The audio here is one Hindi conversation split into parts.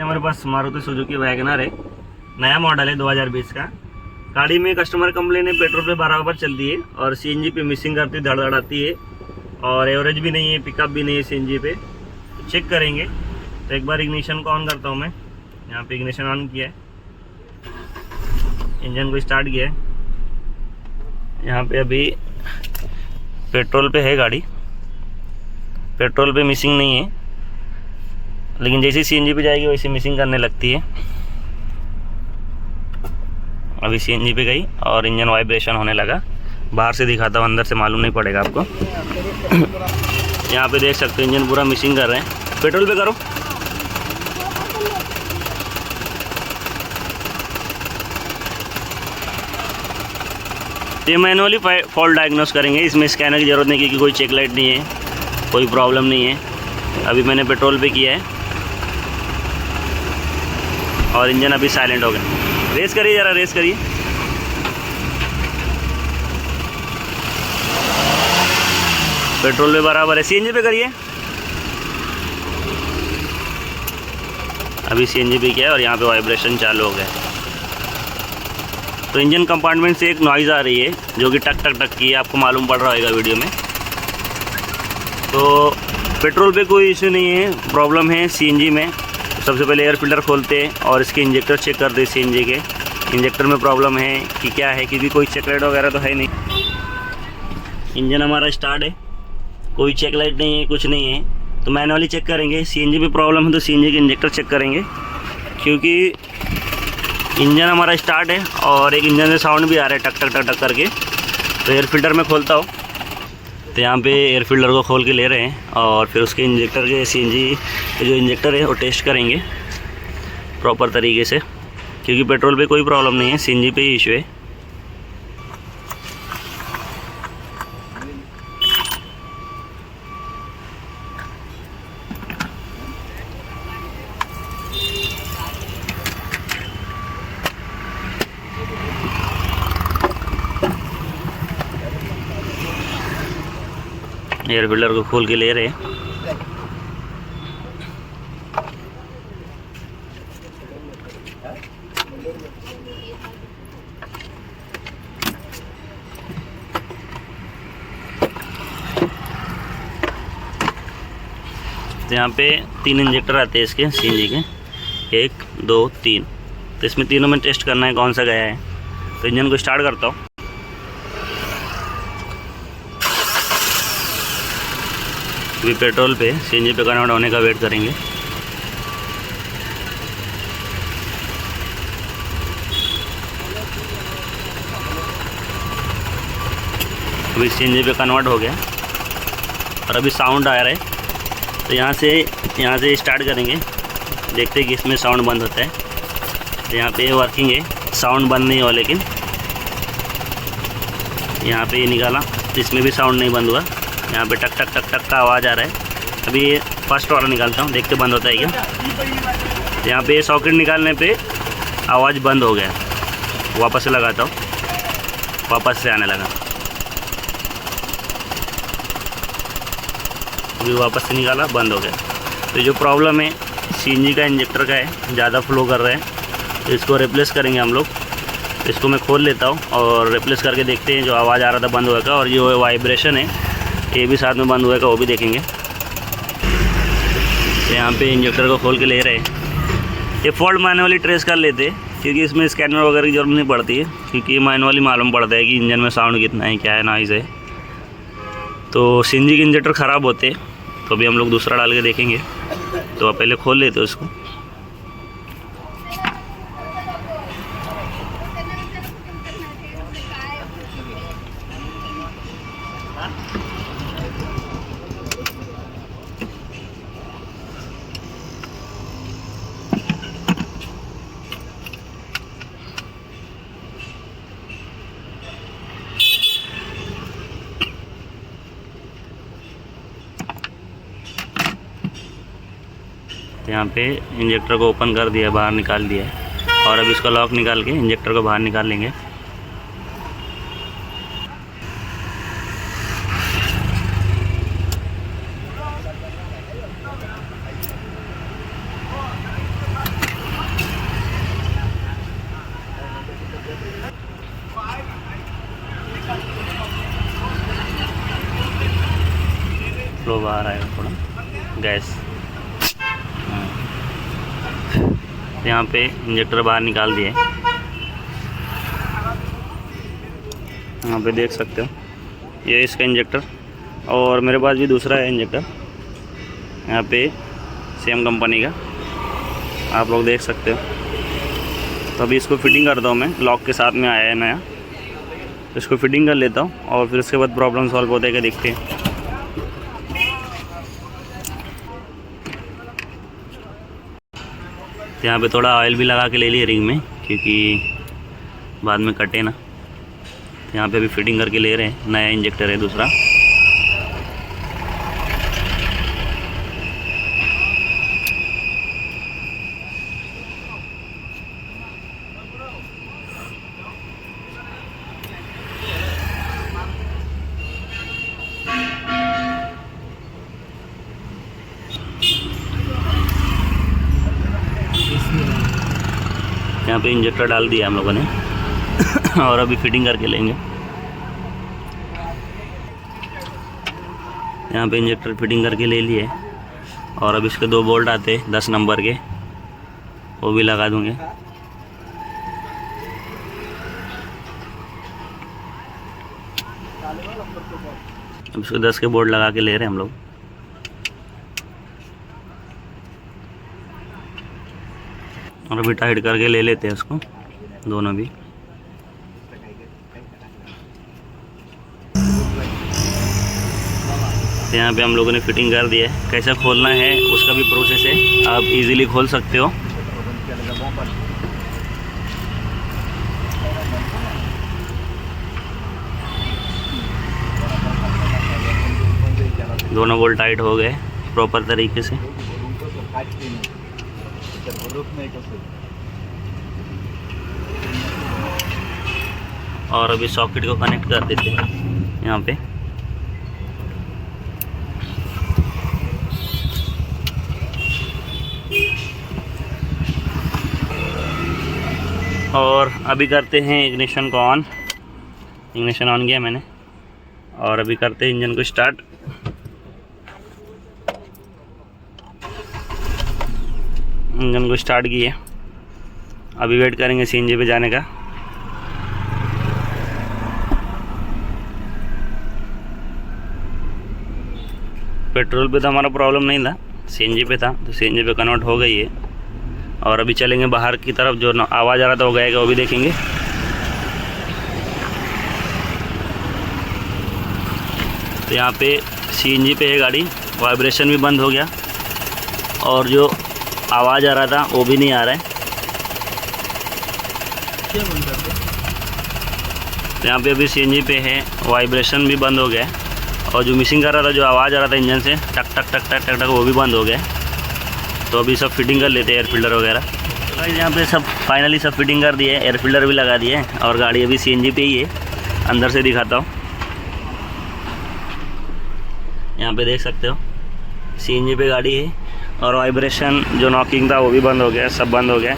हमारे पास मारुति सुजुकी वैगनर है, नया मॉडल है 2020 का। गाड़ी में कस्टमर कंप्लेन है पेट्रोल पे बराबर चलती है और सीएनजी पे मिसिंग करती है, धड़धड़ाती है और एवरेज भी नहीं है, पिकअप भी नहीं है सीएनजी पे। तो चेक करेंगे। तो एक बार इग्निशन को ऑन करता हूँ मैं। यहाँ पे इग्निशन ऑन किया है, इंजन को स्टार्ट किया है। यहाँ पे अभी पेट्रोल पे है गाड़ी, पेट्रोल पे मिसिंग नहीं है, लेकिन जैसे सीएनजी पे जाएगी वैसे मिसिंग करने लगती है। अभी सीएनजी पे गई और इंजन वाइब्रेशन होने लगा। बाहर से दिखाता हूँ, अंदर से मालूम नहीं पड़ेगा आपको। यहाँ पे देख सकते हो इंजन पूरा मिसिंग कर रहे हैं। पेट्रोल पे करो। ये मैनुअली फॉल्ट डायग्नोस करेंगे, इसमें स्कैनर की ज़रूरत नहीं क्योंकि कोई चेक लाइट नहीं है, कोई प्रॉब्लम नहीं है। अभी मैंने पेट्रोल पे किया है और इंजन अभी साइलेंट हो गया। रेस करिए, ज़रा रेस करिए। पेट्रोल पे बराबर है, सीएनजी पे करिए। अभी सीएनजी पे किया है और यहाँ पे वाइब्रेशन चालू हो गया। तो इंजन कंपार्टमेंट से एक नॉइज़ आ रही है जो कि टक टक टक की है, आपको मालूम पड़ रहा होगा वीडियो में। तो पेट्रोल पे कोई इशू नहीं है, प्रॉब्लम है सीएनजी में। सबसे पहले एयर फिल्टर खोलते हैं और इसके इंजेक्टर चेक करते हैं। सीएनजी के इंजेक्टर में प्रॉब्लम है कि क्या है, क्योंकि कोई चेक लाइट वगैरह तो है नहीं। इंजन हमारा स्टार्ट है, कोई चेक लाइट नहीं है, कुछ नहीं है। तो मैनुअली चेक करेंगे। सीएनजी पे प्रॉब्लम है तो सीएनजी के इंजेक्टर चेक करेंगे, क्योंकि इंजन हमारा स्टार्ट है और एक इंजन से साउंड भी आ रहा है टक टक टक टक करके। तो एयर फिल्टर में खोलता हूँ। तो यहाँ पे एयर फिल्टर को खोल के ले रहे हैं और फिर उसके इंजेक्टर के सीएनजी के जो इंजेक्टर है वो टेस्ट करेंगे प्रॉपर तरीके से, क्योंकि पेट्रोल पे कोई प्रॉब्लम नहीं है, सीएनजी पे ही इशू है। एयर फिल्टर को खोल के ले रहे हैं। तो यहाँ पे 3 इंजेक्टर आते हैं इसके सीएनजी के, 1 2 3। तो इसमें तीनों में टेस्ट करना है कौन सा गया है। तो इंजन को स्टार्ट करता हूँ। अभी पेट्रोल पे सीएनजी पे कन्वर्ट होने का वेट करेंगे। अभी सीएनजी पे कन्वर्ट हो गया और अभी साउंड आ रहा है। तो यहाँ से स्टार्ट करेंगे, देखते हैं कि इसमें साउंड बंद होता है। तो यहाँ पे वर्किंग है, साउंड बंद नहीं हुआ, लेकिन यहाँ पे ये निकाला, इसमें भी साउंड नहीं बंद हुआ। यहाँ पे टक टक टक टक का आवाज़ आ रहा है। अभी फर्स्ट वाला निकालता हूँ, देखते बंद होता है क्या। तो यहाँ पे सॉकेट निकालने पे आवाज़ बंद हो गया। वापस से लगाता हूँ, वापस से आने लगा। अभी वापस से निकाला, बंद हो गया। तो जो प्रॉब्लम है सीएनजी का इंजेक्टर का है, ज़्यादा फ्लो कर रहा है। तो इसको रिप्लेस करेंगे हम लोग। तो इसको मैं खोल लेता हूँ और रिप्लेस करके देखते हैं जो आवाज़ आ रहा था बंद हुआ का, और जो वाइब्रेशन है ये भी साथ में बंद हुआ का, वो भी देखेंगे। तो यहाँ पे इंजेक्टर को खोल के ले रहे हैं। ये फॉल्ट मैनुअली ट्रेस कर लेते हैं, क्योंकि इसमें स्कैनर वगैरह की जरूरत नहीं पड़ती है, क्योंकि मैनुअली मालूम पड़ता है कि इंजन में साउंड कितना है, क्या है, नॉइज़ है। तो सीएनजी के इंजेक्टर ख़राब होते, तो अभी हम लोग दूसरा डाल के देखेंगे। तो पहले खोल लेते उसको। यहाँ पे इंजेक्टर को ओपन कर दिया, बाहर निकाल दिया है। और अब इसका लॉक निकाल के इंजेक्टर को बाहर निकाल लेंगे। बाहर आएगा थोड़ा गैस। यहाँ पे इंजेक्टर बाहर निकाल दिए, यहाँ पे देख सकते हो ये इसका इंजेक्टर। और मेरे पास भी दूसरा है इंजेक्टर यहाँ पे सेम कंपनी का, आप लोग देख सकते हो। तो अभी इसको फिटिंग करता हूँ मैं, लॉक के साथ में आया है नया, तो इसको फिटिंग कर लेता हूँ और फिर उसके बाद प्रॉब्लम सॉल्व होता है क्या देखते हैं। तो यहाँ पे थोड़ा ऑयल भी लगा के ले लिए रिंग में, क्योंकि बाद में कटे ना। तो यहाँ पे अभी फिटिंग करके ले रहे हैं, नया इंजेक्टर है दूसरा। यहाँ पे इंजेक्टर डाल दिया हम लोगों ने और अभी फिटिंग करके लेंगे। यहाँ पे इंजेक्टर फिटिंग करके ले लिए और अब इसके 2 बोल्ट आते हैं 10 नंबर के, वो भी लगा दूंगे। अब इसको 10 के बोल्ट लगा के ले रहे हैं हम लोग। और अभी टाइट करके ले लेते हैं उसको दोनों भी। तो यहाँ पे हम लोगों ने फिटिंग कर दिया है। कैसे खोलना है उसका भी प्रोसेस है, आप इजीली खोल सकते हो। दोनों बोल्ट टाइट हो गए प्रॉपर तरीके से। और अभी सॉकेट को कनेक्ट कर देते हैं यहाँ पे। और अभी करते हैं इग्निशन को ऑन। इग्निशन ऑन किया मैंने और अभी करते हैं इंजन को स्टार्ट। इंजन को स्टार्ट किए, अभी वेट करेंगे सीएनजी पे जाने का। पेट्रोल पे तो हमारा प्रॉब्लम नहीं था, सीएनजी पे था, तो सीएनजी पे कन्वर्ट हो गई है। और अभी चलेंगे बाहर की तरफ, जो आवाज़ आ रहा था वो गएगा, वो भी देखेंगे। तो यहाँ पे सीएनजी पे है गाड़ी, वाइब्रेशन भी बंद हो गया और जो आवाज़ आ रहा था वो भी नहीं आ रहा है। तो यहाँ पे अभी सीएनजी पे है, वाइब्रेशन भी बंद हो गया है और जो मिसिंग कर रहा था, जो आवाज़ आ रहा था इंजन से टक टक टक टक टक टक, वो भी बंद हो गया। तो अभी सब फिटिंग कर लेते हैं, एयर फिल्टर वगैरह। तो यहाँ पे सब फाइनली सब फिटिंग कर दिए, एयर फिल्टर भी लगा दिए और गाड़ी अभी सीएनजी पे ही है। अंदर से दिखाता हूँ, यहाँ पे देख सकते हो सीएनजी पे गाड़ी है। और वाइब्रेशन जो नॉकिंग था वो भी बंद हो गया, सब बंद हो गया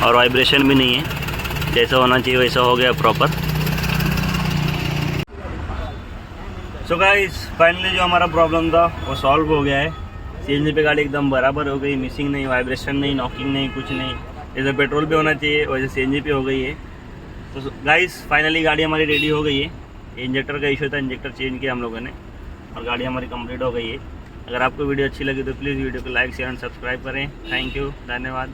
और वाइब्रेशन भी नहीं है, जैसा होना चाहिए वैसा हो गया प्रॉपर। सो गाइस फाइनली जो हमारा प्रॉब्लम था वो सॉल्व हो गया है। सीएनजी पे गाड़ी एकदम बराबर हो गई, मिसिंग नहीं, वाइब्रेशन नहीं, नॉकिंग नहीं, कुछ नहीं। जैसे पेट्रोल पे होना चाहिए वैसे सीएनजी पे हो गई है। तो गाइस फाइनली गाड़ी हमारी रेडी हो गई है। इंजेक्टर का इशू था, इंजेक्टर चेंज किया हम लोगों ने और गाड़ी हमारी कंप्लीट हो गई है। अगर आपको वीडियो अच्छी लगी तो प्लीज़ वीडियो को लाइक शेयर एंड सब्सक्राइब करें। थैंक यू, धन्यवाद।